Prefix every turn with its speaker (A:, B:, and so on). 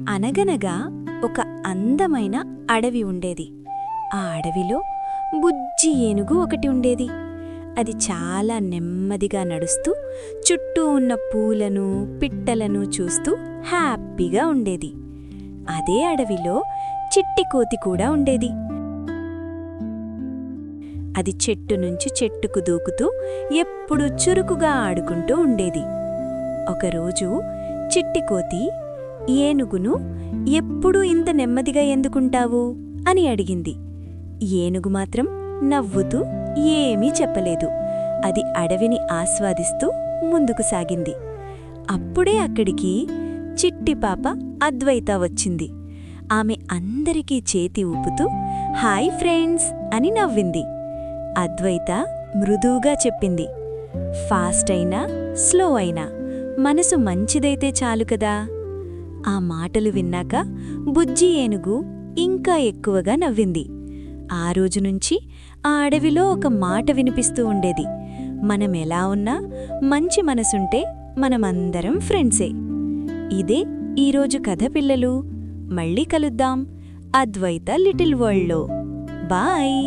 A: అనగనగా ఒక అందమైన అడవి ఉండేది. ఆ అడవిలో బుజ్జి ఏనుగు ఒకటి ఉండేది. అది చాలా నెమ్మదిగా నడుస్తూ చుట్టూ ఉన్న పూలను, పిట్టలను చూస్తూ హ్యాపీగా ఉండేది. అదే అడవిలో చిట్టి కోతి కూడా ఉండేది. అది చెట్టు నుంచి చెట్టుకు దూకుతూ ఎప్పుడూ చురుకుగా ఆడుకుంటూ ఉండేది. ఒకరోజు చిట్టి కోతి ఏనుగును ఎప్పుడూ ఇంత నెమ్మదిగా ఎందుకుంటావు అని అడిగింది. ఏనుగు మాత్రం నవ్వుతూ ఏమీ చెప్పలేదు. అది అడవిని ఆస్వాదిస్తూ ముందుకు సాగింది. అప్పుడే అక్కడికి చిట్టి పాప అద్వైత వచ్చింది. ఆమె అందరికీ చేతి ఊపుతూ హాయ్ ఫ్రెండ్స్ అని నవ్వింది. అద్వైత మృదువుగా చెప్పింది, ఫాస్ట్ అయినా స్లో అయినా మనసు మంచిదైతే చాలు కదా. ఆ మాటలు విన్నాక బుజ్జి ఏనుగు ఇంకా ఎక్కువగా నవ్వింది. ఆ రోజునుంచి ఆ అడవిలో ఒక మాట వినిపిస్తూ ఉండేది, మనమెలా ఉన్నా మంచి మనసుంటే మనమందరం ఫ్రెండ్సే. ఇదే ఈరోజు కథ పిల్లలు. మళ్ళీ కలుద్దాం అద్వైత లిటిల్ వరల్డ్లో. బాయ్.